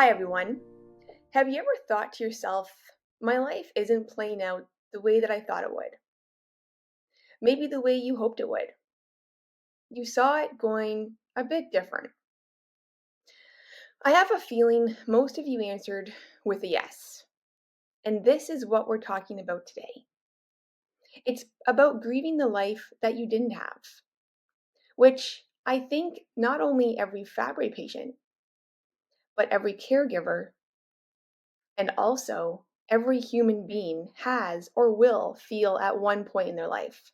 Hi, everyone. Have you ever thought to yourself, my life isn't playing out the way that I thought it would? Maybe the way you hoped it would. You saw it going a bit different. I have a feeling most of you answered with a yes. And this is what we're talking about today. It's about grieving the life that you didn't have, which I think not only every Fabry patient, but every caregiver and also every human being has or will feel at one point in their life.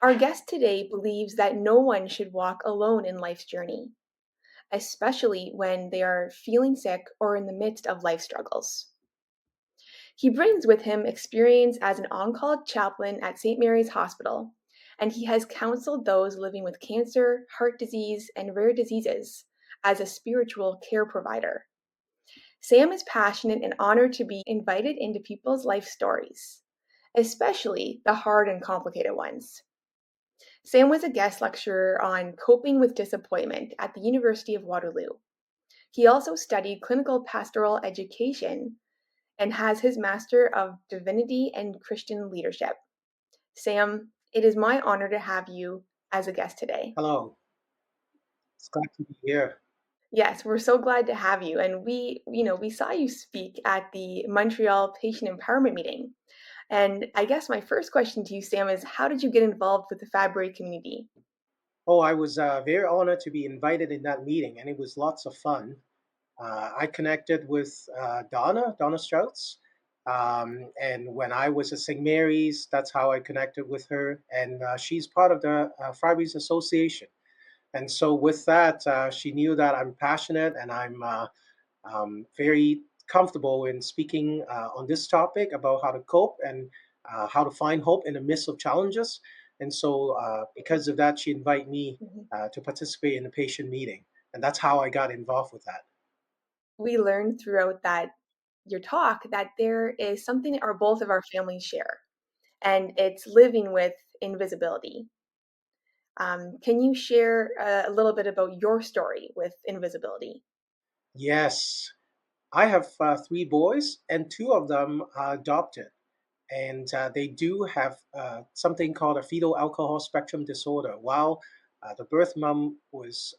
Our guest today believes that no one should walk alone in life's journey, especially when they are feeling sick or in the midst of life struggles. He brings with him experience as an on-call chaplain at St. Mary's Hospital, and he has counseled those living with cancer, heart disease, and rare diseases as a spiritual care provider. Sam is passionate and honored to be invited into people's life stories, especially the hard and complicated ones. Sam was a guest lecturer on coping with disappointment at the University of Waterloo. He also studied clinical pastoral education and has his Master of Divinity and Christian Leadership. Sam, it is my honor to have you as a guest today. Hello, it's glad to be here. Yes, we're so glad to have you. And we saw you speak at the Montreal Patient Empowerment Meeting. And I guess my first question to you, Sam, is how did you get involved with the Fabry community? Oh, I was very honored to be invited in that meeting, and it was lots of fun. I connected with Donna Strauss, and when I was at St. Mary's, that's how I connected with her, and she's part of the Fabry's Association. And so, with that, she knew that I'm passionate and I'm very comfortable in speaking on this topic about how to cope and how to find hope in the midst of challenges. And so, because of that, she invited me Mhm. to participate in the patient meeting. And that's how I got involved with that. We learned throughout that your talk that there is something that our both of our families share, and it's living with invisibility. Can you share a little bit about your story with invisibility? Yes, I have three boys, and two of them are adopted. And they do have something called a fetal alcohol spectrum disorder. While the birth mom was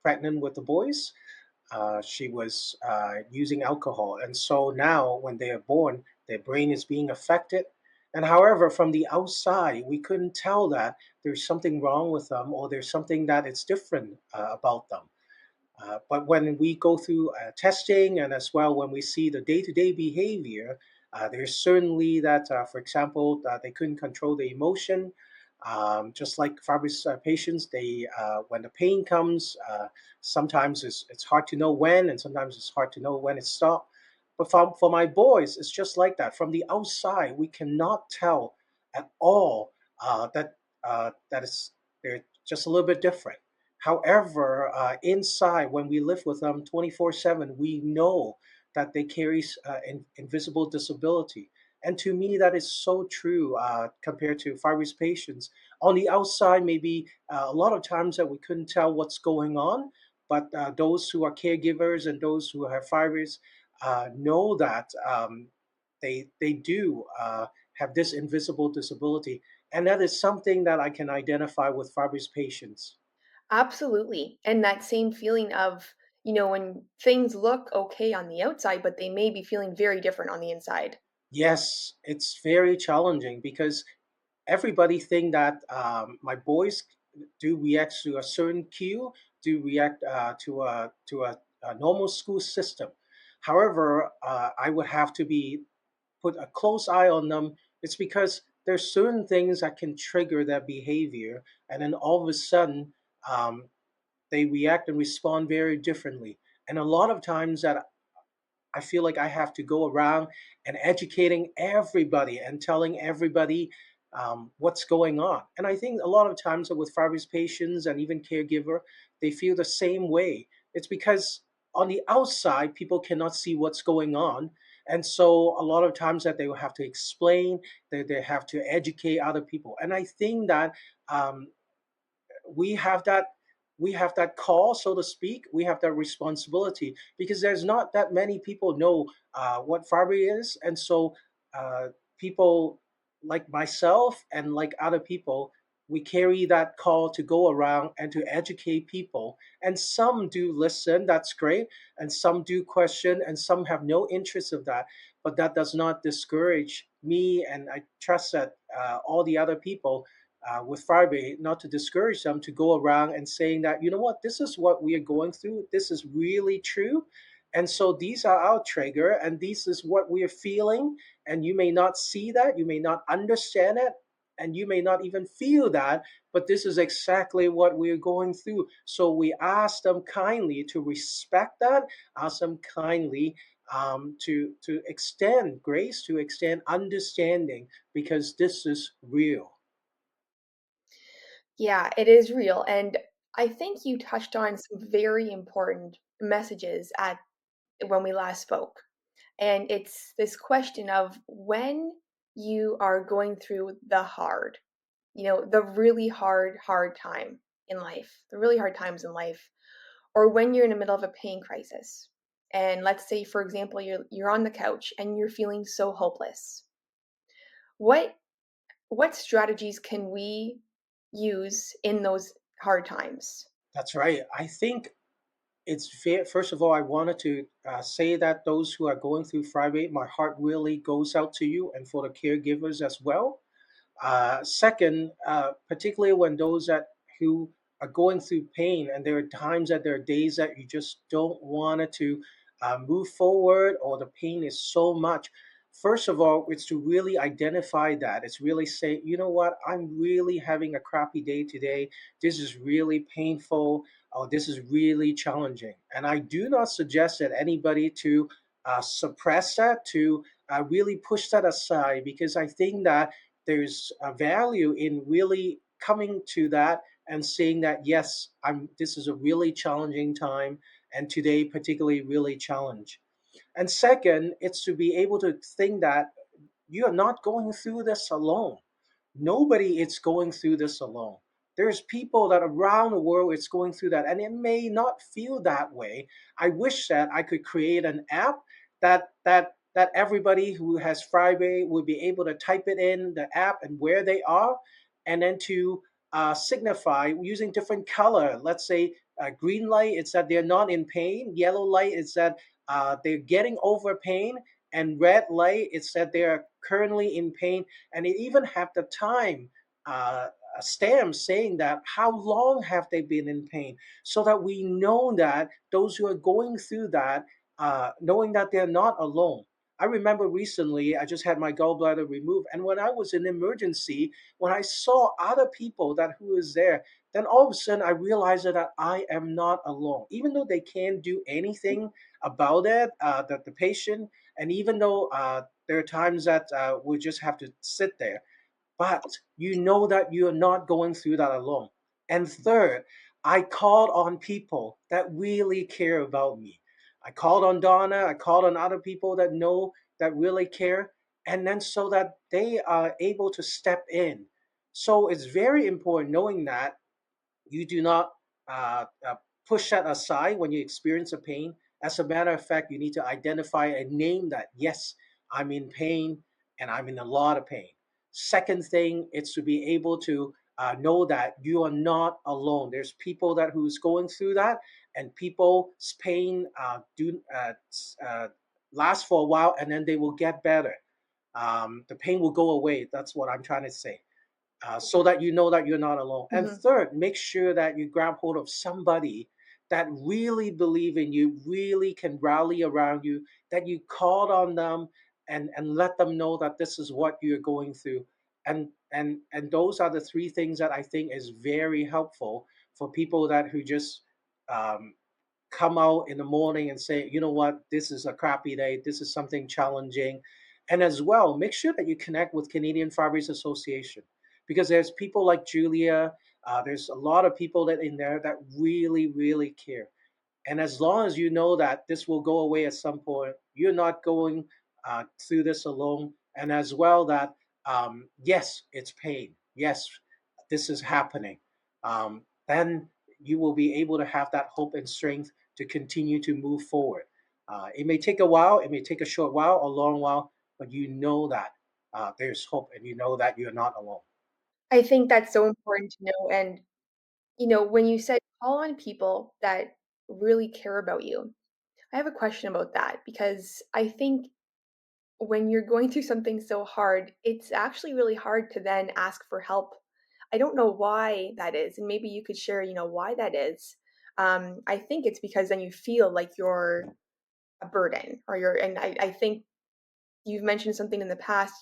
pregnant with the boys, she was using alcohol. And so now, when they are born, their brain is being affected. And however, from the outside, we couldn't tell that there's something wrong with them or there's something that is different about them. But when we go through testing and as well when we see the day-to-day behavior, there's certainly that, for example, they couldn't control the emotion. Just like Fabry's patients, they when the pain comes, sometimes it's hard to know when, and sometimes it's hard to know when it stopped. But for my boys, it's just like that. From the outside, we cannot tell at all that is they're just a little bit different. However, inside, when we live with them 24/7, we know that they carry invisible disability. And to me, that is so true compared to Fabry's patients. On the outside, maybe a lot of times that we couldn't tell what's going on, but those who are caregivers and those who have Fabry's know that they do have this invisible disability. And that is something that I can identify with Fabry's patients. Absolutely. And that same feeling of, when things look okay on the outside, but they may be feeling very different on the inside. Yes, it's very challenging because everybody think that my boys do react to a certain cue, do react to a normal school system. However, I would have to be put a close eye on them. It's because there's certain things that can trigger their behavior, and then all of a sudden um, they react and respond very differently. And a lot of times that I feel like I have to go around and educating everybody and telling everybody what's going on. And I think a lot of times with Fabry's patients and even caregiver, they feel the same way. It's because on the outside, people cannot see what's going on. And so a lot of times that they will have to explain, they have to educate other people. And I think that we have that we have that call, so to speak. We have that responsibility because there's not that many people know what Fabry is, and so uh, people like myself and like other people, we carry that call to go around and to educate people. And some do listen, that's great, and some do question, and some have no interest of that. But that does not discourage me, and I trust that all the other people with Fabry, not to discourage them to go around and saying that, you know what, this is what we are going through. This is really true. And so these are our trigger, and this is what we are feeling. And you may not see that, you may not understand it, and you may not even feel that, but this is exactly what we're going through. So we ask them kindly to respect that, ask them kindly to extend grace, to extend understanding, because this is real. Yeah, it is real. And I think you touched on some very important messages at when we last spoke. And it's this question of when you are going through the hard, the really hard time in life, the really hard times in life, or when you're in the middle of a pain crisis. And let's say, for example, you're on the couch and you're feeling so hopeless. What what strategies can we use in those hard times? That's right. I think it's fair. First of all, I wanted to say that those who are going through Friday, my heart really goes out to you, and for the caregivers as well. Second, particularly when those that who are going through pain, and there are times that there are days that you just don't want to move forward, or the pain is so much. First of all, it's to really identify that. It's really say, you know what, I'm really having a crappy day today. This is really painful. Oh, this is really challenging. And I do not suggest that anybody to suppress that, to really push that aside, because I think that there's a value in really coming to that and saying that yes, I'm this is a really challenging time, and today particularly really challenge. And second, it's to be able to think that you are not going through this alone. Nobody is going through this alone. There's people that around the world is going through that, and it may not feel that way. I wish that I could create an app that everybody who has Friday would be able to type it in the app and where they are, and then to signify using different color. Let's say green light, it's that they're not in pain. Yellow light, it's that they're getting over pain, and red light, it's that they are currently in pain. And it even have the time uh, stamp saying that how long have they been in pain, so that we know that those who are going through that, knowing that they're not alone. I remember recently I just had my gallbladder removed, and when I was in emergency, when I saw other people that who was there, then all of a sudden I realized that I am not alone, even though they can't do anything about it, that the patient, and even though there are times that we just have to sit there, but you know that you're not going through that alone. And third, I called on people that really care about me. I called on Donna, I called on other people that know, that really care, and then so that they are able to step in. So it's very important knowing that you do not push that aside when you experience a pain. As a matter of fact, you need to identify and name that, yes, I'm in pain, and I'm in a lot of pain. Second thing, it's to be able to know that you are not alone. There's people that who's going through that, and people's pain do last for a while, and then they will get better. The pain will go away. That's what I'm trying to say, so that you know that you're not alone. And Mhm. third, make sure that you grab hold of somebody that really believe in you, really can rally around you, that you called on them, and let them know that this is what you're going through. And those are the three things that I think is very helpful for people that who just um, come out in the morning and say, you know what, this is a crappy day, this is something challenging. And as well, make sure that you connect with Canadian Fabry's Association, because there's people like Julia, there's a lot of people that in there that really, really care. And as long as you know that this will go away at some point, you're not going through this alone. And as well, that yes, it's pain. Yes, this is happening. Then you will be able to have that hope and strength to continue to move forward. It may take a while, it may take a short while, a long while, but you know that there's hope, and you know that you're not alone. I think that's so important to know, and, when you said call on people that really care about you, I have a question about that because I think when you're going through something so hard, it's actually really hard to then ask for help. I don't know why that is, and maybe you could share, why that is. I think it's because then you feel like you're a burden, or and I think you've mentioned something in the past.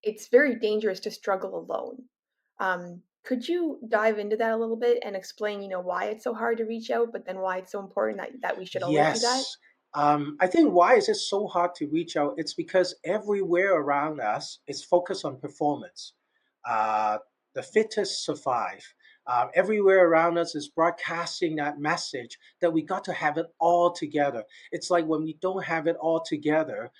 It's very dangerous to struggle alone. Could you dive into that a little bit and explain, why it's so hard to reach out, but then why it's so important that we should always do that? Yes. I think why is it so hard to reach out? It's because everywhere around us is focused on performance. Uh, the fittest survive. Everywhere around us is broadcasting that message that we got to have it all together. It's like when we don't have it all together,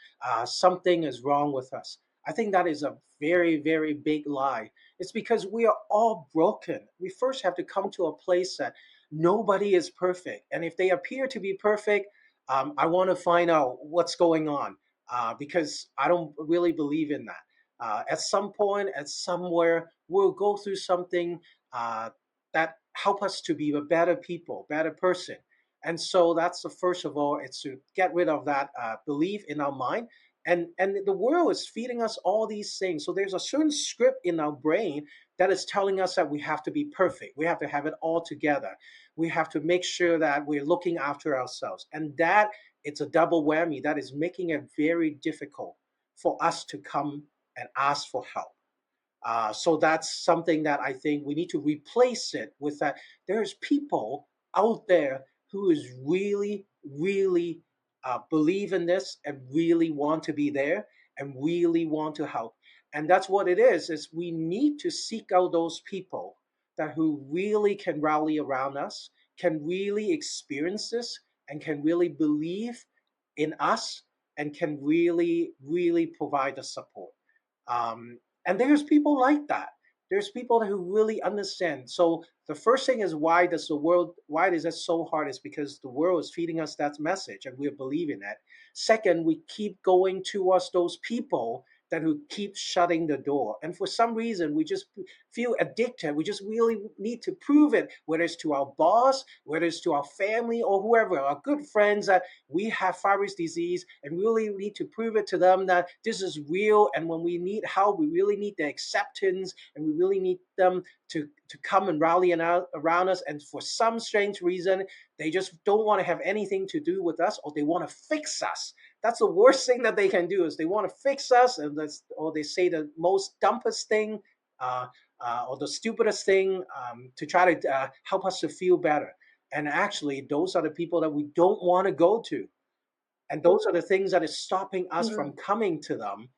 something is wrong with us. I think that is a very, very big lie. It's because we are all broken. We first have to come to a place that nobody is perfect. And if they appear to be perfect, I want to find out what's going on because I don't really believe in that. At some point, at somewhere, we'll go through something uh, that help us to be a better people, better person. And so that's the first of all, it's to get rid of that belief in our mind. And the world is feeding us all these things. So there's a certain script in our brain that is telling us that we have to be perfect. We have to have it all together. We have to make sure that we're looking after ourselves. And that it's a double whammy that is making it very difficult for us to come and ask for help. So that's something that I think we need to replace it with that. There's people out there who is really, really believe in this and really want to be there and really want to help. And that's what it is we need to seek out those people that who really can rally around us, can really experience this, and can really believe in us, and can really, really provide the support. Um, and there's people like that. There's people who really understand. So the first thing is, why is it so hard? Is because the world is feeding us that message and we're believing that. Second, we keep going towards those people that who keep shutting the door. And for some reason, we just feel addicted. We just really need to prove it, whether it's to our boss, whether it's to our family or whoever, our good friends, that we have Fabry's disease, and we really need to prove it to them that this is real. And when we need help, we really need the acceptance, and we really need them to come and rally around us. And for some strange reason, they just don't want to have anything to do with us, or they want to fix us. That's the worst thing that they can do, is they want to fix us, and or they say the most dumbest thing, uh, or the stupidest thing, to try to help us to feel better. And actually, those are the people that we don't want to go to, and those are the things that is stopping us from Mhm. coming to them,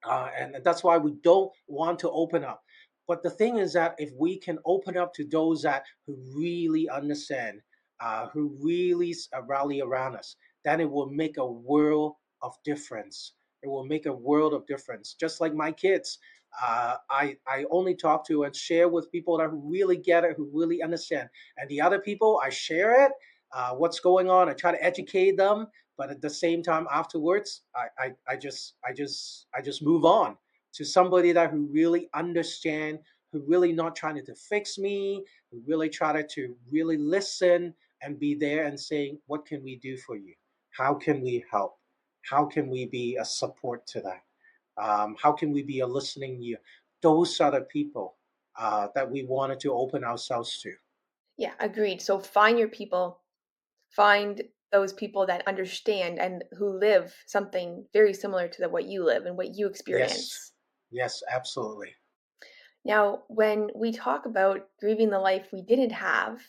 and that's why we don't want to open up. But the thing is that if we can open up to those that who really understand, who really rally around us, then it will make a world of difference. It will make a world of difference. Just like my kids, I only talk to and share with people that really get it, who really understand, and the other people I share it. What's going on? I try to educate them, but at the same time afterwards I just move on to somebody that who really understand, who really not trying to fix me, who really try to really listen and be there and saying, what can we do for you, how can we help, how can we be a support to that, how can we be a listening ear. Those are the people that we wanted to open ourselves to. Yeah, agreed. So find your people, find those people that understand and who live something very similar to what you live and what you Yes, experience. yes, absolutely. Now, when we talk about grieving the life we didn't have,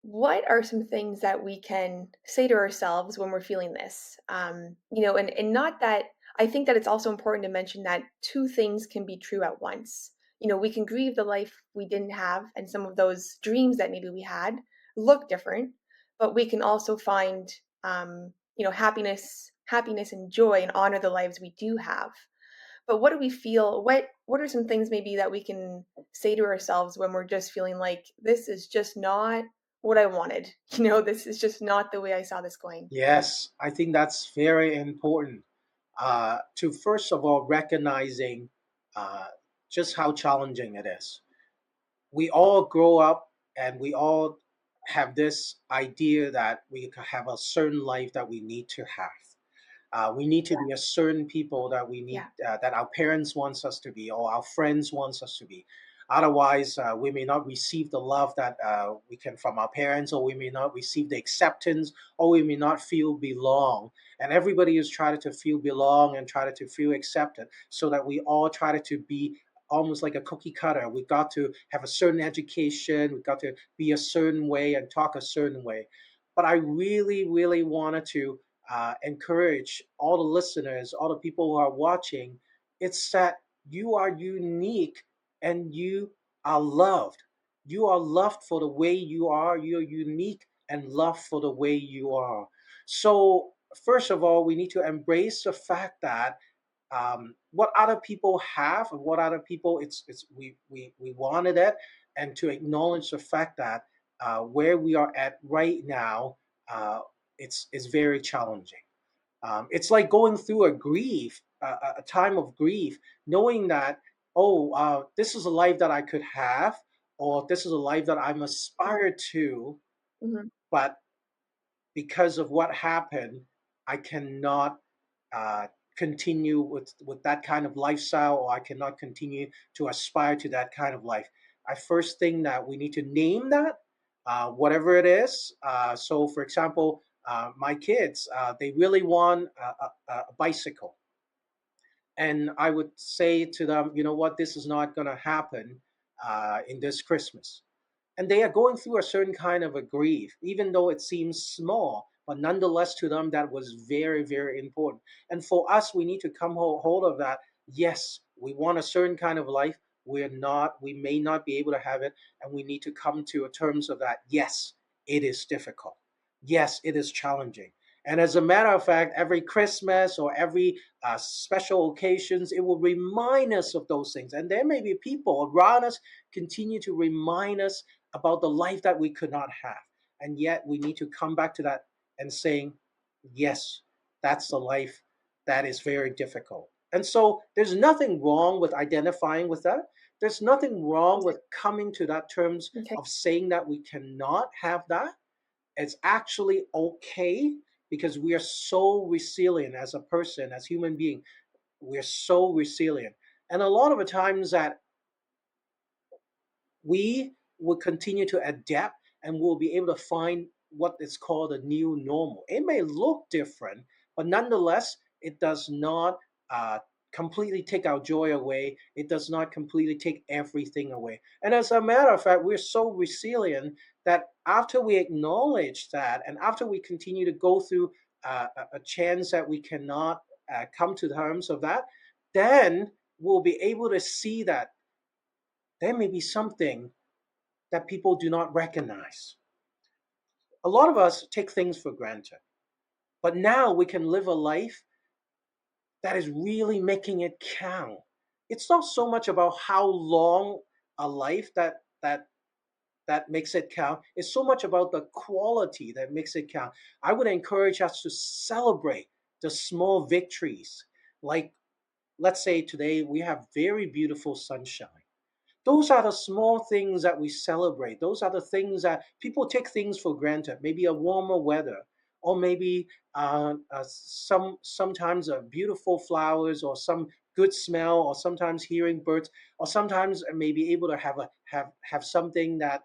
what are some things that we can say to ourselves when we're feeling this? And not that I think that it's also important to mention that two things can be true at once. We can grieve the life we didn't have, and some of those dreams that maybe we had look different, but we can also find, happiness and joy, and honor the lives we do have. But what do we feel? What are some things maybe that we can say to ourselves when we're just feeling like this is just not what I wanted? This is just not the way I saw this going. Yes, I think that's very important to first of all recognizing uh, just how challenging it is. We all grow up and we all have this idea that we have a certain life that we need to have. We need to be a certain people that we need Yeah. that our parents wants us to be or our friends wants us to be. Otherwise, we may not receive the love that we can from our parents, or we may not receive the acceptance, or we may not feel belong. And everybody is trying to feel belong and try to feel accepted, so that we all try to be almost like a cookie cutter. We got to have a certain education. We got to be a certain way and talk a certain way. But I really, really wanted to encourage all the listeners, all the people who are watching, it's that you are unique and you are loved. You are loved for the way you are. You're unique and loved for the way you are. So, first of all, we need to embrace the fact that what other people have and what other people we wanted it, and to acknowledge the fact that where we are at right now, uh, it's very challenging. It's like going through a time of grief, knowing that, oh, this is a life that I could have, or this is a life that I'm aspired to, Hmm. but because of what happened, I cannot uh, continue with that kind of lifestyle, or I cannot continue to aspire to that kind of life. I first think that we need to name that, whatever it is. So, for example, my kids, they really want a bicycle. And I would say to them, you know what, this is not going to happen in this Christmas. And they are going through a certain kind of a grief, even though it seems small, but nonetheless to them that was very, very important. And for us, we need to come hold of that. Yes, we want a certain kind of life. We may not be able to have it, and we need to come to a terms of that. Yes, it is difficult. Yes, it is challenging. And as a matter of fact, every Christmas or every special occasions, it will remind us of those things. And there may be people around us continue to remind us about the life that we could not have. And yet we need to come back to that and saying, yes, that's the life that is very difficult. And so there's nothing wrong with identifying with that. There's nothing wrong with coming to that terms Okay. of saying that we cannot have that. It's actually okay because we are so resilient as a person, as human being. We're so resilient. And a lot of the times that we will continue to adapt and we'll be able to find what is called a new normal. It may look different, but nonetheless, it does not completely take our joy away. It does not completely take everything away. And as a matter of fact, we're so resilient that after we acknowledge that and after we continue to go through a chance that we cannot come to terms of that, then we'll be able to see that there may be something that people do not recognize. A lot of us take things for granted, but now we can live a life that is really making it count. It's not so much about how long a life that makes it count. It's so much about the quality that makes it count. I would encourage us to celebrate the small victories. Like, let's say today we have very beautiful sunshine. Those are the small things that we celebrate. Those are the things that people take things for granted. Maybe a warmer weather, or maybe sometimes beautiful flowers, or some good smell, or sometimes hearing birds, or sometimes maybe able to have something that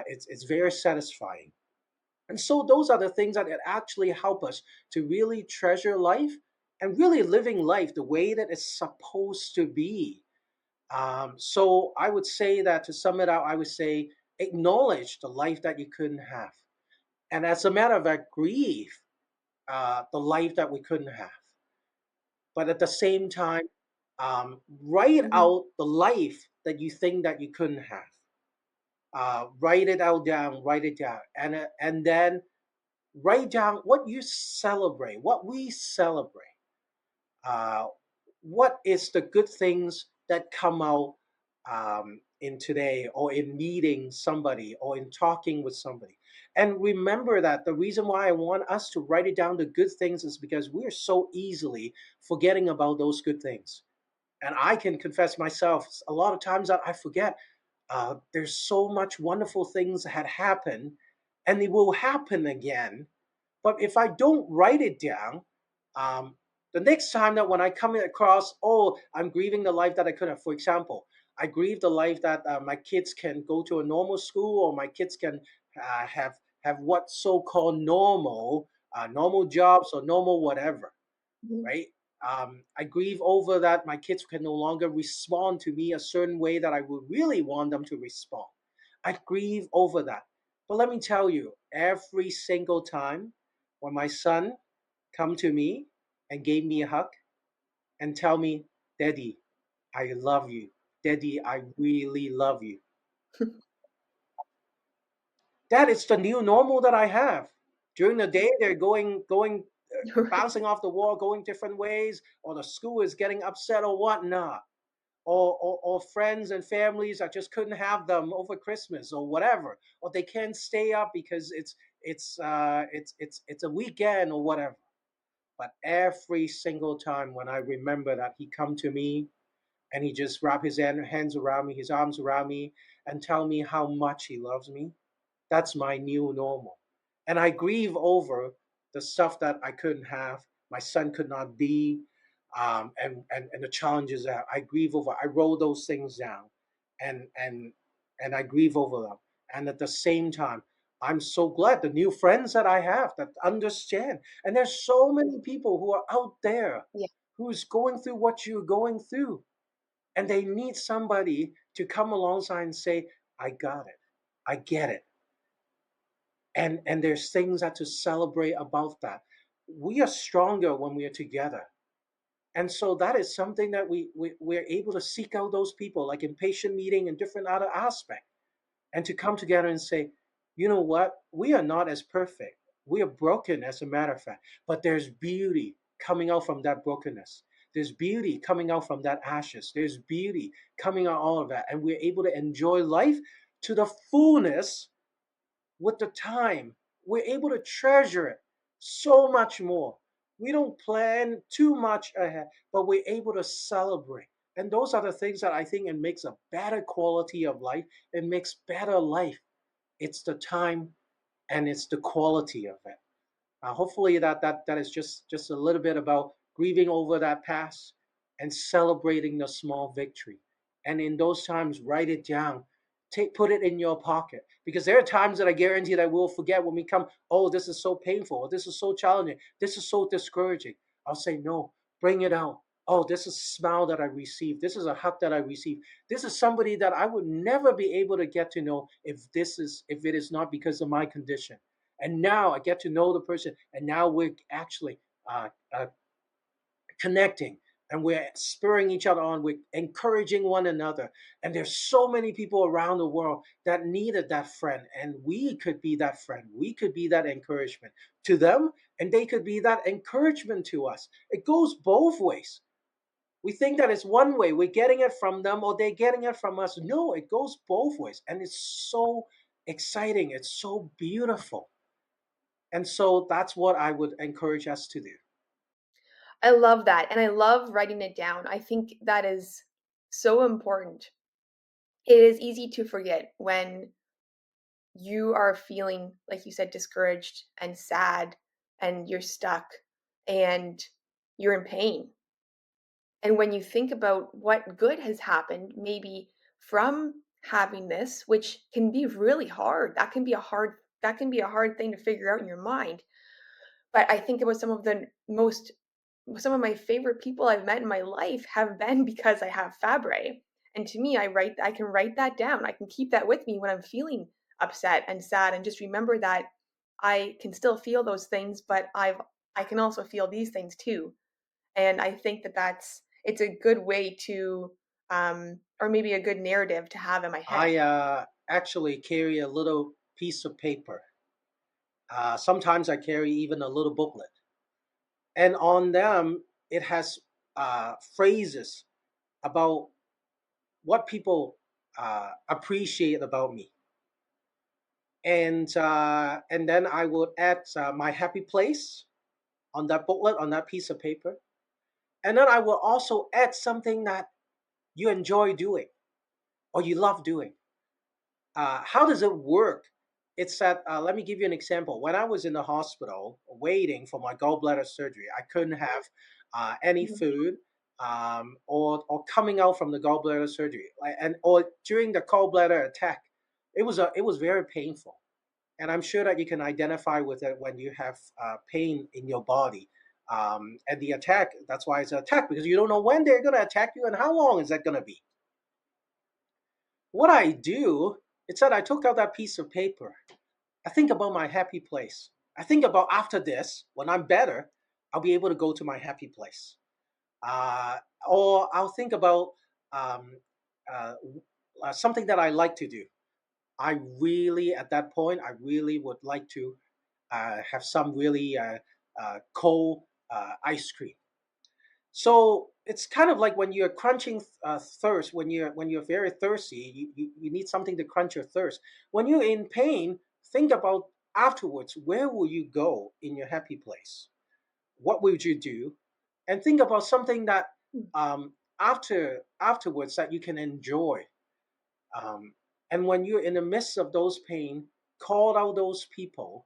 it's very satisfying. And so those are the things that actually help us to really treasure life and really living life the way that it's supposed to be. So I would say that to sum it up, I would say acknowledge the life that you couldn't have. And as a matter of fact, grieve the life that we couldn't have. But at the same time, write Hmm. out the life that you think that you couldn't have. Write it out down, write it down. And then write down what you celebrate, what we celebrate. Uh, what is the good things that come out in today, or in meeting somebody, or in talking with somebody. And remember that the reason why I want us to write it down, the good things, is because we're so easily forgetting about those good things. And I can confess myself, a lot of times that I forget. There's so much wonderful things that had happened, and they will happen again. But if I don't write it down, um, the next time that when I come across, oh, I'm grieving the life that I could have. For example, I grieve the life that my kids can go to a normal school, or my kids can have what so-called normal, normal jobs, or normal whatever, Mhm. right? I grieve over that my kids can no longer respond to me a certain way that I would really want them to respond. I grieve over that. But let me tell you, every single time when my son come to me and gave me a hug and tell me, Daddy, I love you. Daddy, I really love you. That is the new normal that I have. During the day, they're Right. bouncing off the wall, going different ways, or the school is getting upset or whatnot, or friends and families that just couldn't have them over Christmas or whatever, or they can't stay up because it's a weekend or whatever. But every single time when I remember that, he come to me and he just wrap his hands around me, his arms around me, and tell me how much he loves me. That's my new normal. And I grieve over the stuff that I couldn't have, my son could not be, and the challenges that I grieve over. I roll those things down, and and and I grieve over them. And at the same time, I'm so glad the new friends that I have that understand. And there's so many people who are out there Yeah. who's going through what you're going through, and they need somebody to come alongside and say, "I got it, I get it." And there's things that to celebrate about that. We are stronger when we are together. And so that is something that we're able to seek out those people, like in patient meeting and different other aspects, and to come together and say, you know what, we are not as perfect, we are broken, as a matter of fact, but there's beauty coming out from that brokenness, there's beauty coming out from that ashes, there's beauty coming out all of that, and we're able to enjoy life to the fullness. With the time, we're able to treasure it so much more. We don't plan too much ahead, but we're able to celebrate. And those are the things that I think it makes a better quality of life. It makes better life. It's the time and it's the quality of it. Hopefully that is just a little bit about grieving over that past and celebrating the small victory. And in those times, write it down. Put it in your pocket, because there are times that I guarantee that we'll forget when we come. Oh, this is so painful. Or this is so challenging. This is so discouraging. I'll say no. Bring it out. Oh, this is a smile that I received. This is a hug that I received. This is somebody that I would never be able to get to know if it is not because of my condition. And now I get to know the person, and now we're actually uh, uh, connecting, and we're spurring each other on, we're encouraging one another. And there's so many people around the world that needed that friend, and we could be that friend, we could be that encouragement to them, and they could be that encouragement to us. It goes both ways. We think that it's one way, we're getting it from them or they're getting it from us. No, it goes both ways, and it's so exciting, it's so beautiful. And so that's what I would encourage us to do. I love that, and I love writing it down. I think that is so important. It is easy to forget when you are feeling, like you said, discouraged and sad, and you're stuck, and you're in pain. And when you think about what good has happened, maybe from having this, which can be really hard, that can be a hard thing to figure out in your mind. But I think about some of my favorite people I've met in my life have been because I have Fabry. And to me, I can write that down. I can keep that with me when I'm feeling upset and sad, and just remember that I can still feel those things, but I can also feel these things too. And I think that it's a good way to, or maybe a good narrative to have in my head. I actually carry a little piece of paper. Sometimes I carry even a little booklet, and on them it has phrases about what people appreciate about me, and then I would add my happy place on that booklet, on that piece of paper, and then I will also add something that you enjoy doing or you love doing. How does it work? It's that, let me give you an example. When I was in the hospital waiting for my gallbladder surgery, I couldn't have any Mhm. food, or coming out from the gallbladder surgery, and or during the gallbladder attack. It was very painful, and I'm sure that you can identify with it when you have pain in your body. And the attack, that's why it's an attack, because you don't know when they're going to attack you and how long is that going to be. What I do, it's that I took out that piece of paper. I think about my happy place. I think about after this, when I'm better, I'll be able to go to my happy place. Uh, or I'll think about um, uh, something that I like to do. I really, at that point, I really would like to have some really cold ice cream. So it's kind of like when you're crunching thirst, when you're very thirsty, you need something to crunch your thirst. When you're in pain, think about afterwards, where will you go in your happy place? What would you do? And think about something that afterwards that you can enjoy. Um, and when you're in the midst of those pain, call out those people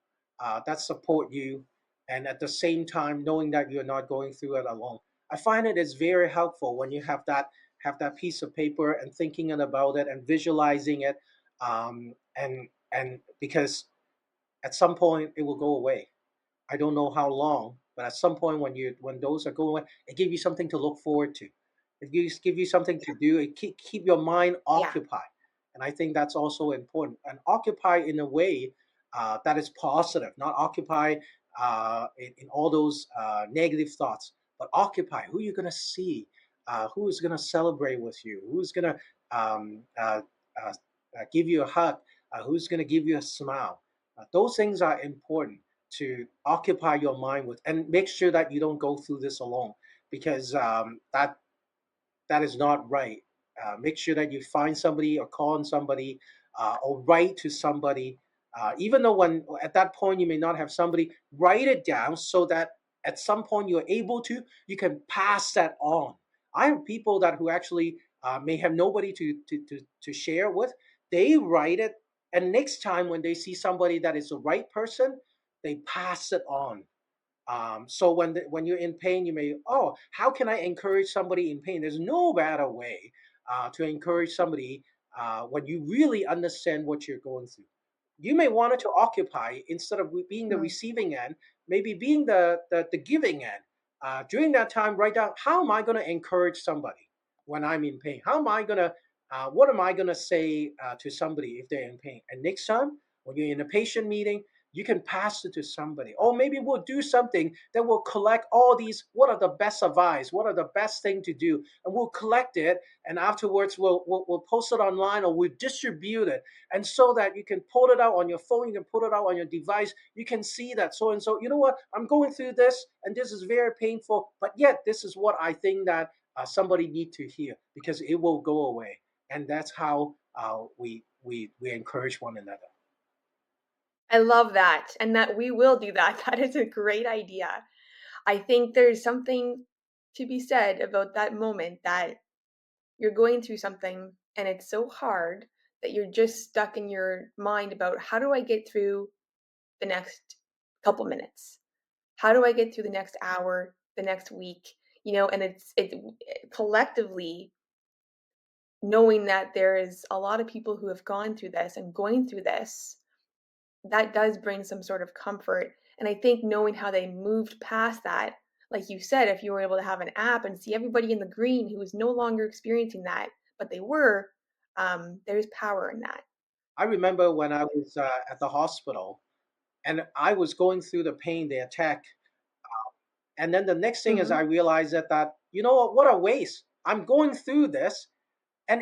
that support you, and at the same time, knowing that you're not going through it alone. I find it is very helpful when you have that piece of paper and thinking about it and visualizing it, and because at some point it will go away. I don't know how long, but at some point when those are going, it gives you something to look forward to. It give you something to do. It keep your mind Yeah. occupied, and I think that's also important. And occupy in a way that is positive, not occupy in all those negative thoughts, but occupy who you're gonna see, who is gonna celebrate with you, who's gonna um, uh, uh, give you a hug, who's gonna give you a smile. Those things are important to occupy your mind with, and make sure that you don't go through this alone, because that is not right. Make sure that you find somebody or call on somebody, or write to somebody. Even though when at that point you may not have somebody, write it down so that at some point you're able to, you can pass that on. I have people that who actually may have nobody to share with. They write it, and next time when they see somebody that is the right person, they pass it on. So when you're in pain, you may, oh, how can I encourage somebody in pain? There's no better way to encourage somebody when you really understand what you're going through. You may want it to occupy instead of being the Mhm. receiving end, maybe being the giving end. During that time, write down, how am I going to encourage somebody when I'm in pain? What am I going to say to somebody if they're in pain? And next time, when you're in a patient meeting, you can pass it to somebody. Or maybe we'll do something that will collect all these, what are the best advice, what are the best thing to do, and we'll collect it, and afterwards we'll post it online, or we'll distribute it, and so that you can pull it out on your phone, you can put it out on your device, you can see that so and so, you know what, I'm going through this, and this is very painful, but yet this is what I think that somebody need to hear, because it will go away. And that's how we encourage one another. I love that, and that we will do that. That is a great idea. I think there's something to be said about that moment that you're going through something and it's so hard that you're just stuck in your mind about how do I get through the next couple minutes? How do I get through the next hour, the next week? And it's collectively knowing that there is a lot of people who have gone through this and going through this, that does bring some sort of comfort. And I think knowing how they moved past that, like you said, if you were able to have an app and see everybody in the green who is no longer experiencing that, but they were, there's power in that. I remember when I was at the hospital, and I was going through the pain, the attack, and then the next thing is I Hmm. realized that you know what a waste. I'm going through this, and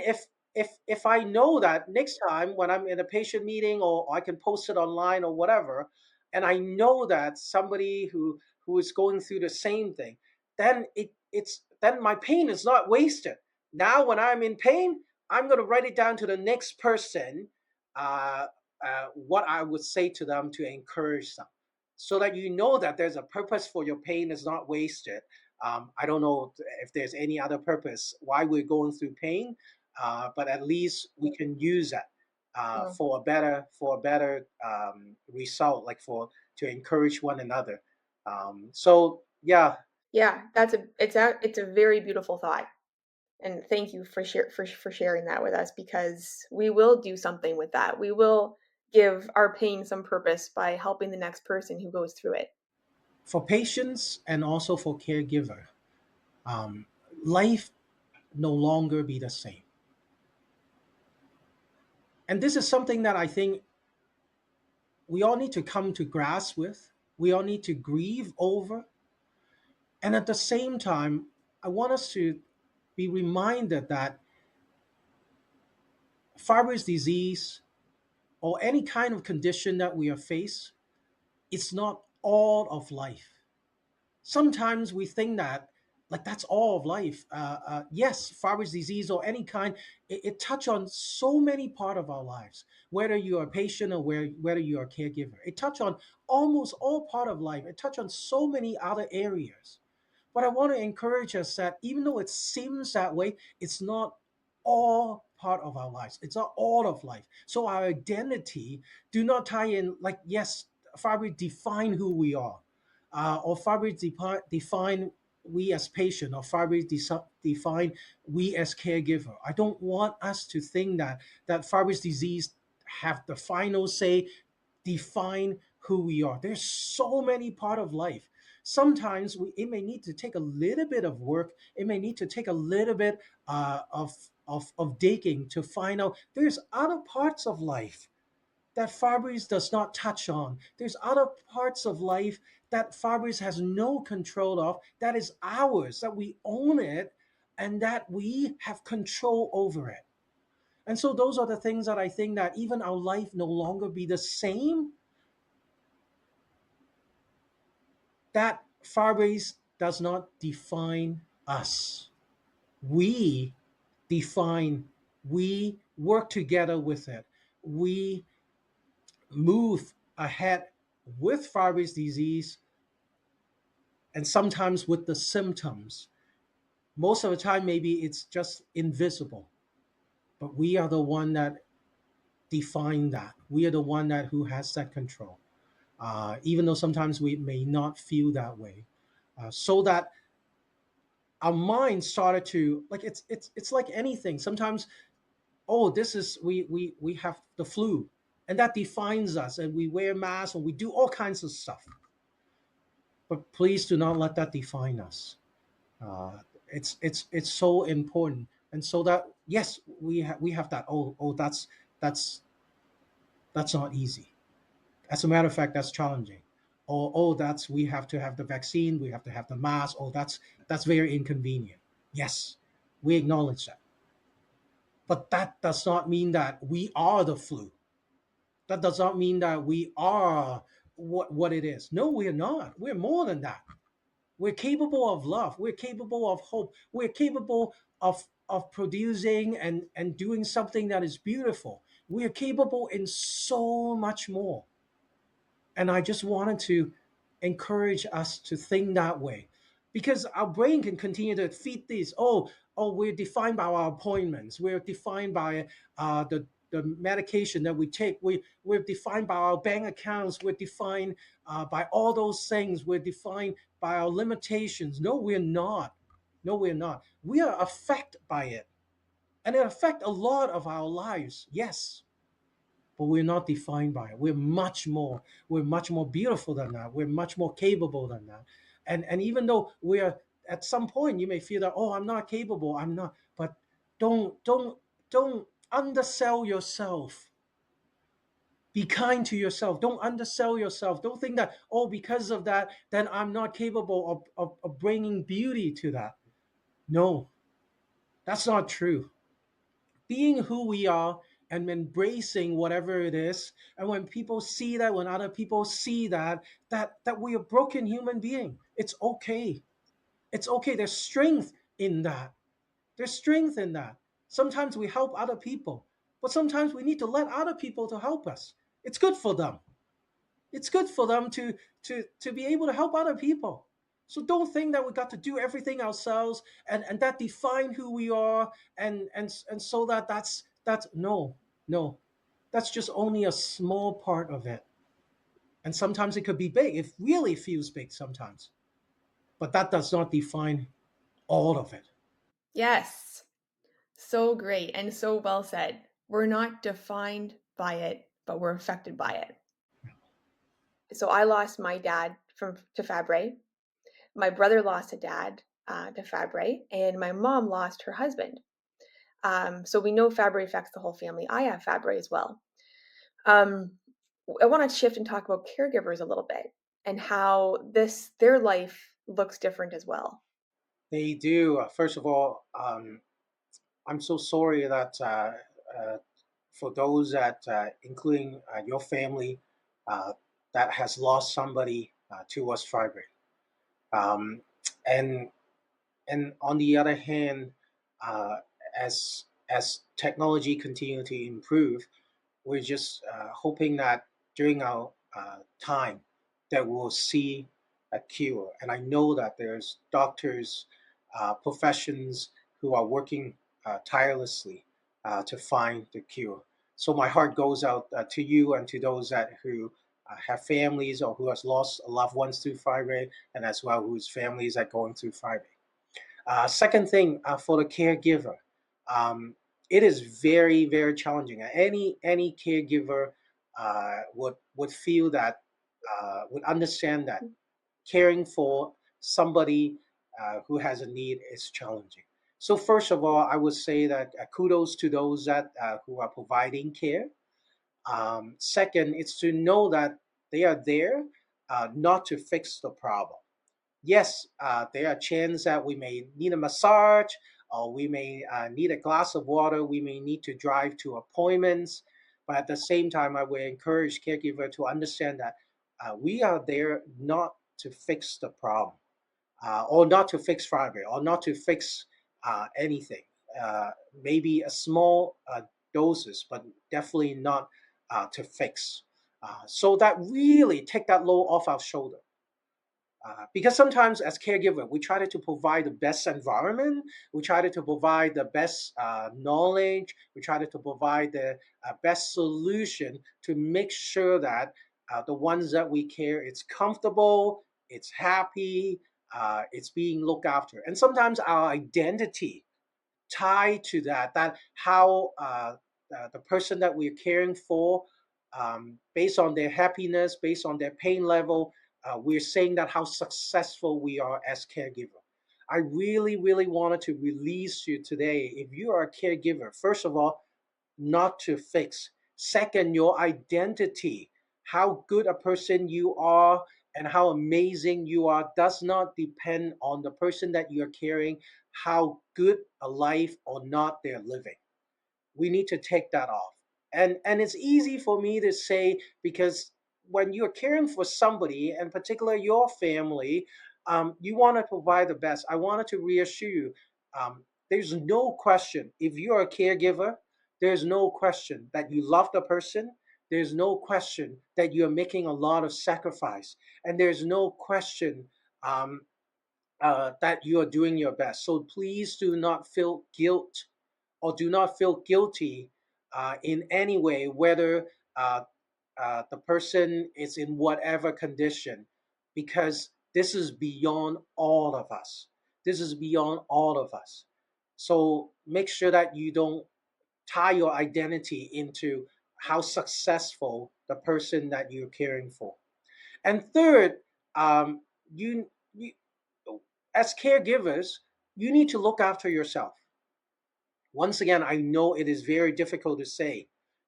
if I know that next time when I'm in a patient meeting, or I can post it online or whatever, and I know that somebody who is going through the same thing, then it's then my pain is not wasted. Now when I'm in pain, I'm going to write it down to the next person, uh, what I would say to them to encourage them, so that you know that there's a purpose for your pain is not wasted. I don't know if there's any other purpose why we're going through pain, but at least we can use it Mm. for a better result, like for to encourage one another. So yeah, Yeah, it's a very beautiful thought. And thank you for sharing that with us, because we will do something with that. We will give our pain some purpose by helping the next person who goes through it. for patients and also for caregiver, um, life no longer be the same. And this is something that I think we all need to come to grasp with. We all need to grieve over. And at the same time, I want us to be reminded that Fabry's disease or any kind of condition that we are faced, it's not all of life. Sometimes we think that like that's all of life. Yes, Fabry's disease or any kind, it touch on so many part of our lives. Whether you are a patient or whether you are a caregiver, it touch on almost all part of life. It touch on so many other areas. But I want to encourage us that even though it seems that way, it's not all part of our lives. It's not all of life. So our identity do not tie in like, yes, Fabry define who we are. Or Fabry define we as patient, or Fabry define we as caregiver. I don't want us to think that Fabry's disease have the final say, define who we are. There's so many part of life. Sometimes it may need to take a little bit of work. It may need to take a little bit of digging to find out there's other parts of life that Fabry's does not touch on. There's other parts of life that Fabry's has no control of, that is ours, that we own it, and that we have control over it. And so those are the things that I think that even our life no longer be the same, that Fabry's does not define us. We define, we work together with it. We move ahead with Fabry's disease and sometimes with the symptoms. Most of the time, maybe it's just invisible, but we are the one that define that. We are the one that who has that control. Even though sometimes we may not feel that way, so that our mind started to like it's like anything. Sometimes, oh, this is we have the flu, and that defines us, and we wear masks and we do all kinds of stuff. But please do not let that define us. It's so important, and so that yes, we have that. Oh, that's that's not easy. As a matter of fact, that's challenging. Oh, that's we have to have the vaccine. We have to have the mask. Oh, that's very inconvenient. Yes, we acknowledge that. But that does not mean that we are the flu. That does not mean that we are what it is. No, we're not. We're more than that. We're capable of love. We're capable of hope. We're capable of producing and doing something that is beautiful. We're capable in so much more. And I just wanted to encourage us to think that way, because our brain can continue to feed this. Oh, we're defined by our appointments. We're defined by the medication that we take. We're defined by our bank accounts. We're defined by all those things. We're defined by our limitations. No, we're not. No, we're not. We are affected by it. And it affects a lot of our lives. Yes, but we're not defined by it. We're much more. We're much more beautiful than that. We're much more capable than that. And even though we're at some point, you may feel that, oh, I'm not capable. I'm not. But don't undersell yourself. Be kind to yourself. Don't undersell yourself. Don't think that, oh, because of that, then I'm not capable of bringing beauty to that. No, that's not true. Being who we are and embracing whatever it is, and when people see that, when other people see that we are broken human being, it's okay. It's okay. There's strength in that. There's strength in that. Sometimes we help other people, but sometimes we need to let other people to help us. It's good for them. It's good for them to be able to help other people. So don't think that we got to do everything ourselves, and that define who we are, and so that's no, no. That's just only a small part of it. And sometimes it could be big. It really feels big sometimes. But that does not define all of it. Yes. So great and so well said. We're not defined by it, but we're affected by it. So I lost my dad from to Fabry. My brother lost a dad to Fabry, and my mom lost her husband. So we know Fabry affects the whole family. I have Fabry as well. Um, I want to shift and talk about caregivers a little bit and how their life looks different as well. They do. First of all, I'm so sorry that uh, for those that, including your family, uh, that has lost somebody to us Fabry. Um, and and on the other hand, uh, as technology continue to improve, we're just hoping that during our time that we'll see a cure. And I know that there's doctors, professions who are working tirelessly to find the cure. So my heart goes out to you and to those that who have families or who has lost loved ones through fibroid, and as well whose families are going through fibroid. Second thing, for the caregiver, it is very very challenging. Any caregiver would feel that, would understand that caring for somebody who has a need is challenging. So first of all, I would say that kudos to those that who are providing care. Second, it's to know that they are there not to fix the problem. Yes, there are chances that we may need a massage, or we may need a glass of water, we may need to drive to appointments. But at the same time, I would encourage caregiver to understand that we are there not to fix the problem, or not to fix Fabry, or not to fix anything. Maybe a small doses, but definitely not to fix. So that really take that load off our shoulder. Because sometimes as caregiver we try to provide the best environment, we try to provide the best knowledge, we try to provide the best solution to make sure that the ones that we care, it's comfortable, it's happy, it's being looked after. And sometimes our identity tied to that how the person that we're caring for, based on their happiness, based on their pain level, we're saying that how successful we are as caregiver. I really really wanted to release you today. If you are a caregiver, first of all, not to fix. Second, your identity, how good a person you are and how amazing you are, does not depend on the person that you're caring, how good a life or not they're living. We need to take that off. And it's easy for me to say, because when you're caring for somebody, and particularly your family, you want to provide the best. I wanted to reassure you, there's no question, if you're a caregiver, there's no question that you love the person, there's no question that you're making a lot of sacrifice, and there's no question um, that you are doing your best. So please do not feel guilt, or do not feel guilty in any way, whether the person is in whatever condition, because this is beyond all of us. This is beyond all of us. So make sure that you don't tie your identity into how successful the person that you're caring for. And third, you as caregivers, you need to look after yourself. Once again, I know it is very difficult to say.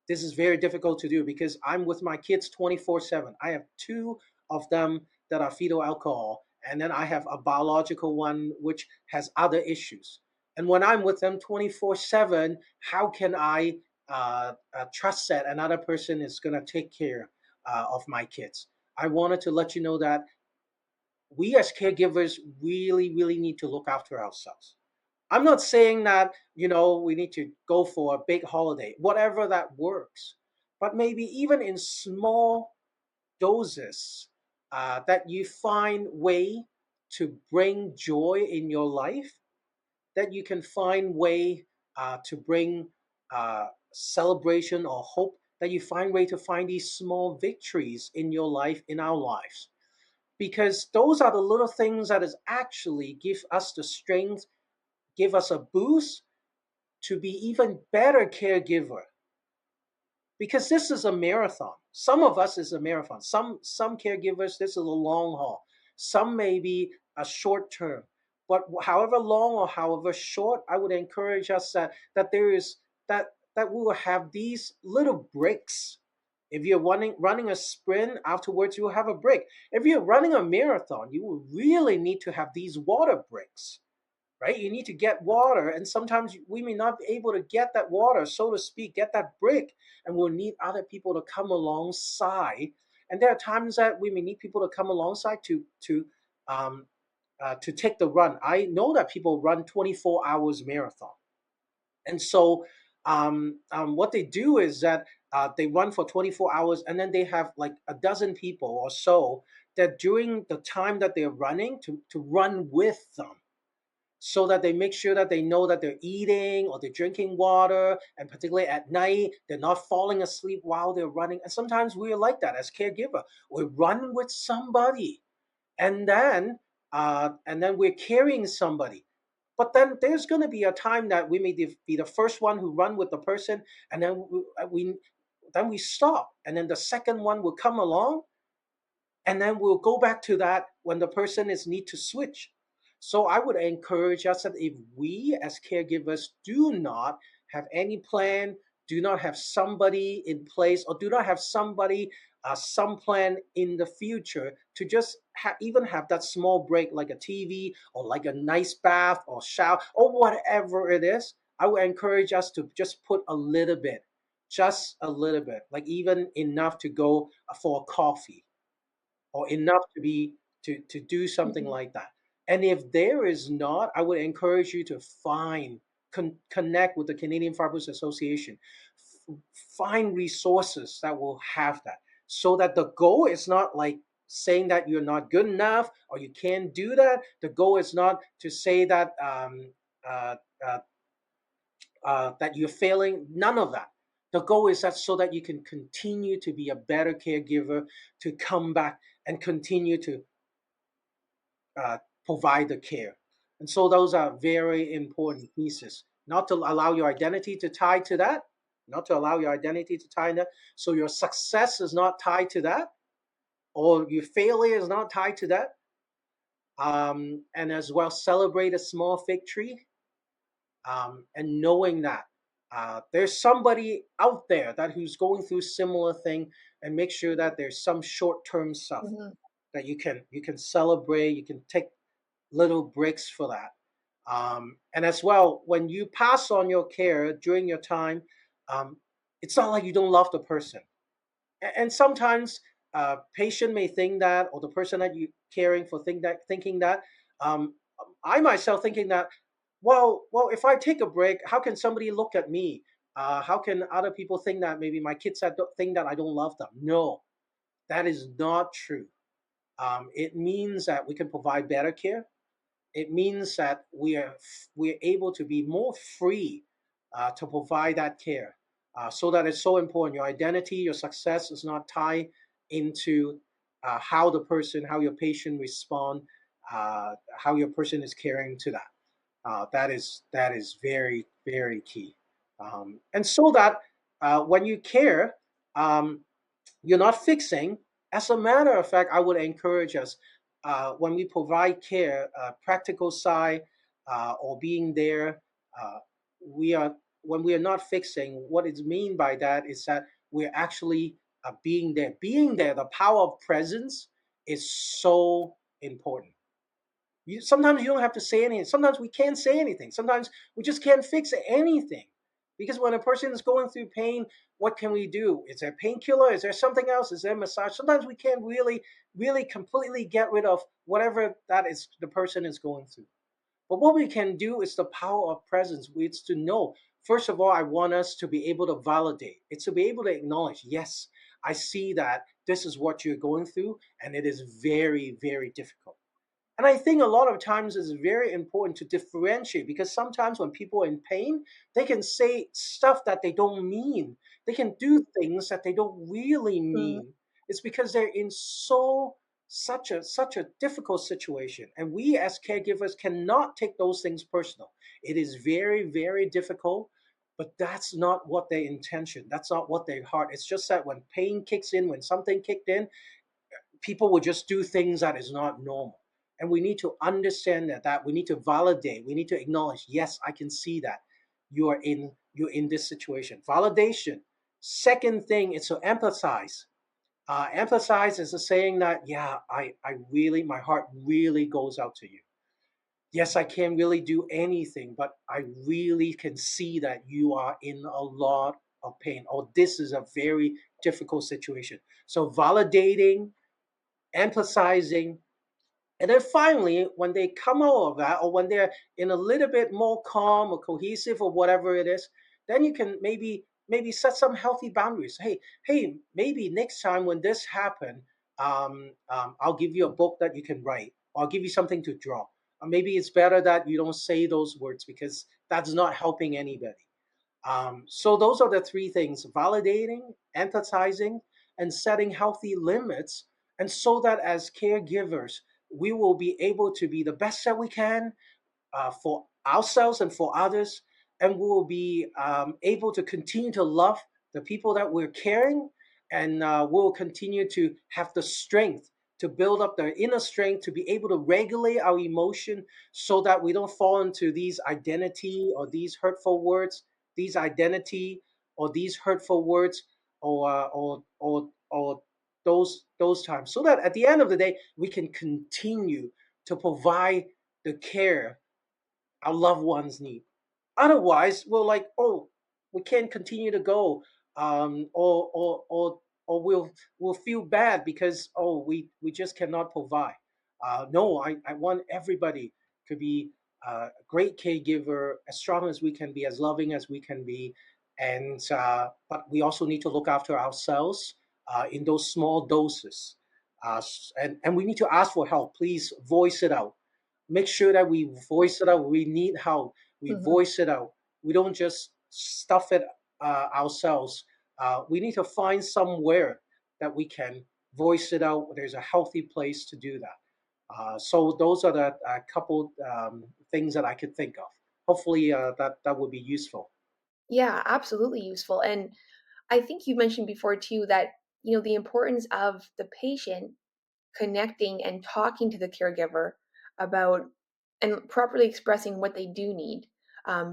This is very difficult to do because I'm with my kids 24/7. I have two of them that are fetal alcohol, and then I have a biological one which has other issues. And when I'm with them 24/7, how can I trust that another person is going to take care of my kids? I wanted to let you know that we as caregivers really, really need to look after ourselves. I'm not saying that, we need to go for a big holiday, whatever that works. But maybe even in small doses, that you find way to bring joy in your life, that you can find way to bring celebration or hope, that you find way to find these small victories in your life, in our lives, because those are the little things that is actually give us the strength, give us a boost to be even better caregiver, because this is a marathon. Some of us is a marathon. Some caregivers, this is a long haul. Some may be a short term. But however long or however short, I would encourage us that there is that we will have these little breaks. If you're running a sprint, afterwards you will have a break. If you're running a marathon, you will really need to have these water breaks, right? You need to get water, and sometimes we may not be able to get that water, so to speak, get that break, and we'll need other people to come alongside. And there are times that we may need people to come alongside um, to take the run. I know that people run 24 hours marathon, and so what they do is that they run for 24 hours, and then they have like a dozen people or so that during the time that they're running to run with them, so that they make sure that they know that they're eating or they're drinking water, and particularly at night they're not falling asleep while they're running. And sometimes we're like that as caregiver. We run with somebody, and then we're carrying somebody. But then there's going to be a time that we may be the first one who run with the person, and then we stop, and then the second one will come along, and then we'll go back to that when the person is need to switch. So I would encourage us that if we as caregivers do not have any plan, do not have somebody in place, or do not have somebody some plan in the future to just even have that small break, like a TV or like a nice bath or shower or whatever it is, I would encourage us to just put a little bit, just a little bit, like even enough to go for a coffee, or enough to do something Mhm. like that. And if there is not, I would encourage you to connect with the Canadian Farmers Association, find resources that will have that, so that the goal is not like saying that you're not good enough or you can't do that. The goal is not to say that uh, uh, that you're failing. None of that. The goal is that so that you can continue to be a better caregiver, to come back and continue to uh, provide the care. And so those are very important pieces. Not to allow your identity to tie to that, not to allow your identity to tie to that. So your success is not tied to that, or your failure is not tied to that. And as well, celebrate a small victory, and knowing that there's somebody out there that who's going through similar thing, and make sure that there's some short-term stuff Mhm. that you can celebrate, you can take little breaks for that. And as well, when you pass on your care during your time, um, it's not like you don't love the person. And sometimes patient may think that, or the person that you caring for thinking that. Um, I myself thinking that, well, if I take a break, how can somebody look at me? How can other people think that maybe my kids think that I don't love them? No, that is not true. It means that we can provide better care. It means that we're able to be more free to provide that care. So that it's so important. Your identity, your success is not tied into how your patient respond, how your person is caring to that. That is very, very key. And so that when you care, um, you're not fixing. As a matter of fact, I would encourage us, when we provide care, practical side, or being there, we are when we are not fixing. What it mean by that is that we're actually being there. Being there, the power of presence is so important. Sometimes you don't have to say anything. Sometimes we can't say anything. Sometimes we just can't fix anything. Because when a person is going through pain, what can we do? Is there painkiller? Is there something else? Is there massage? Sometimes we can't really completely get rid of whatever that is the person is going through. But what we can do is the power of presence. It's to know, first of all, I want us to be able to validate. It's to be able to acknowledge, yes, I see that this is what you're going through, and it is very, very difficult. And I think a lot of times it's very important to differentiate, because sometimes when people are in pain, they can say stuff that they don't mean. They can do things that they don't really Mhm. mean. It's because they're in such a difficult situation. And we as caregivers cannot take those things personal. It is very, very difficult, but that's not what their intention. That's not what their heart. It's just that when pain kicks in, when something kicked in, people will just do things that is not normal. And we need to understand that we need to validate, we need to acknowledge, yes, I can see that you're in this situation. Validation. Second thing is to empathize. Empathize is a saying that, yeah, I really, my heart really goes out to you. Yes, I can't really do anything, but I really can see that you are in a lot of pain, or this is a very difficult situation. So validating, emphasizing, and then finally, when they come out of that, or when they're in a little bit more calm or cohesive or whatever it is, then you can maybe set some healthy boundaries. Hey, maybe next time when this happen, I'll give you a book that you can write, or I'll give you something to draw. Or maybe it's better that you don't say those words, because that's not helping anybody. So those are the three things: validating, empathizing, and setting healthy limits. And so that as caregivers, we will be able to be the best that we can, for ourselves and for others, and we will be able to continue to love the people that we're caring, and we'll continue to have the strength to build up the inner strength to be able to regulate our emotion, so that we don't fall into these identity or these hurtful words, these identity or these hurtful words, or those times, so that at the end of the day we can continue to provide the care our loved ones need. Otherwise, we're like, oh, we can't continue to go, or we'll feel bad because, oh, we just cannot provide. No, I want everybody to be a great caregiver, as strong as we can be, as loving as we can be, and but we also need to look after ourselves in those small doses, and we need to ask for help. Please voice it out. Make sure that we voice it out. We need help. We Mhm. voice it out. We don't just stuff it ourselves. We need to find somewhere that we can voice it out. There's a healthy place to do that. So those are the couple things that I could think of. Hopefully, that would be useful. Yeah, absolutely useful. And I think you mentioned before too that, the importance of the patient connecting and talking to the caregiver about and properly expressing what they do need,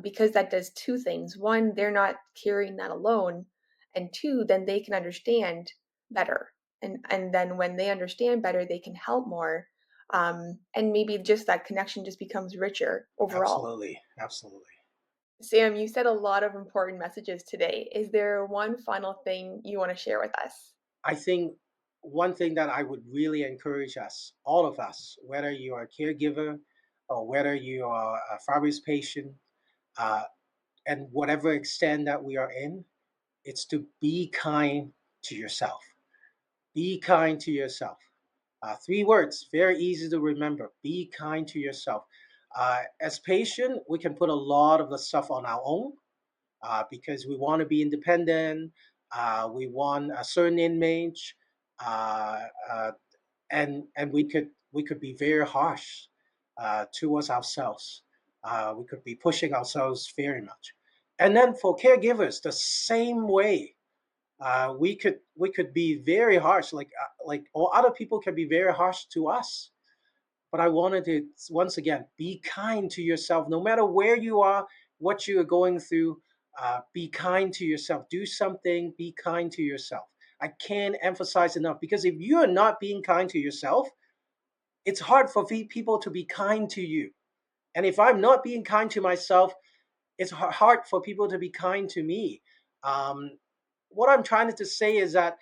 because that does two things. One, they're not carrying that alone, and two, then they can understand better, and then when they understand better, they can help more, and maybe just that connection just becomes richer overall. Absolutely, absolutely. Sam, you said a lot of important messages today. Is there one final thing you want to share with us? I think one thing that I would really encourage us, all of us, whether you are a caregiver or whether you are a Fabry's patient, uh, and whatever extent that we are in, it's to be kind to yourself. Be kind to yourself. Three words, very easy to remember. Be kind to yourself. As patient, we can put a lot of the stuff on our own, because we want to be independent. We want a certain image, uh, uh, and we could be very harsh towards ourselves. We could be pushing ourselves very much. And then for caregivers, the same way. We could be very harsh, like or other people can be very harsh to us. But I wanted to once again be kind to yourself, no matter where you are, what you are going through. Be kind to yourself. Do something. Be kind to yourself. I can't emphasize enough, because if you are not being kind to yourself, it's hard for people to be kind to you. And if I'm not being kind to myself, it's hard for people to be kind to me. Um, what I'm trying to say is that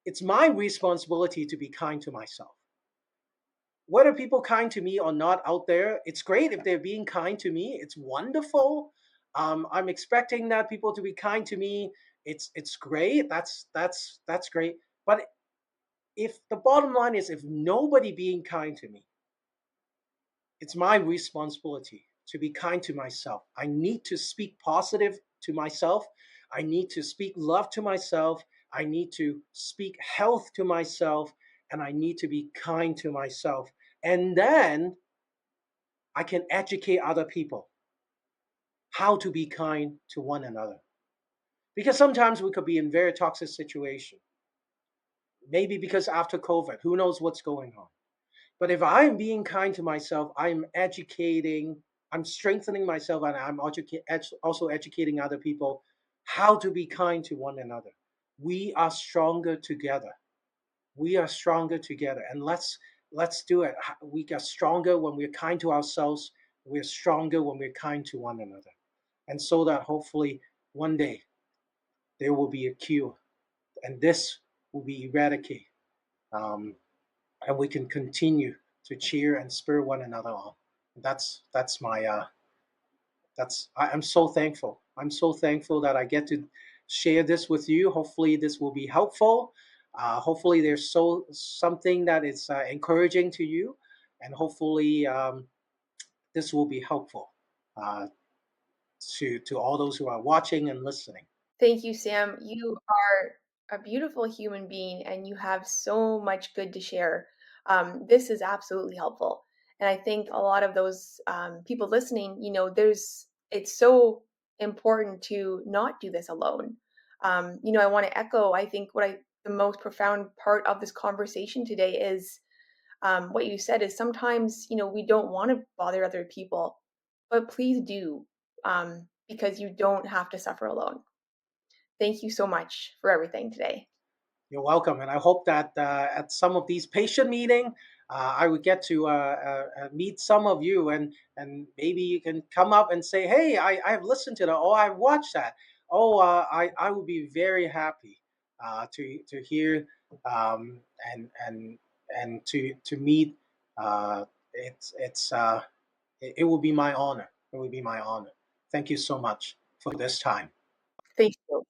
it's my responsibility to be kind to myself. Whether people kind to me or not out there, it's great if they're being kind to me. It's wonderful. I'm expecting that people to be kind to me. It's great. That's great. But if the bottom line is if nobody being kind to me, it's my responsibility to be kind to myself. I need to speak positive to myself. I need to speak love to myself. I need to speak health to myself. And I need to be kind to myself. And then I can educate other people how to be kind to one another. Because sometimes we could be in very toxic situation. Maybe because after COVID, who knows what's going on. But if I'm being kind to myself, I'm educating, I'm strengthening myself, and I'm also educating other people how to be kind to one another. We are stronger together. We are stronger together, and let's do it. We get stronger when we're kind to ourselves. We're stronger when we're kind to one another, and so that hopefully one day there will be a cure, and this will be eradicated. Um, and we can continue to cheer and spur one another on. That's my I'm so thankful. I'm so thankful that I get to share this with you. Hopefully, this will be helpful. Hopefully, there's something that is encouraging to you, and hopefully, this will be helpful uh, to all those who are watching and listening. Thank you, Sam. You are a beautiful human being and you have so much good to share. This is absolutely helpful. And I think a lot of those people listening, it's so important to not do this alone. I want to echo, I think the most profound part of this conversation today is what you said is sometimes, we don't want to bother other people, but please do, because you don't have to suffer alone. Thank you so much for everything today. You're welcome, and I hope that at some of these patient meeting, I would get to meet some of you, and maybe you can come up and say, "Hey, I've listened to that, or I've watched that." Oh, I would be very happy to hear and to meet. It will be my honor. It will be my honor. Thank you so much for this time. Thank you.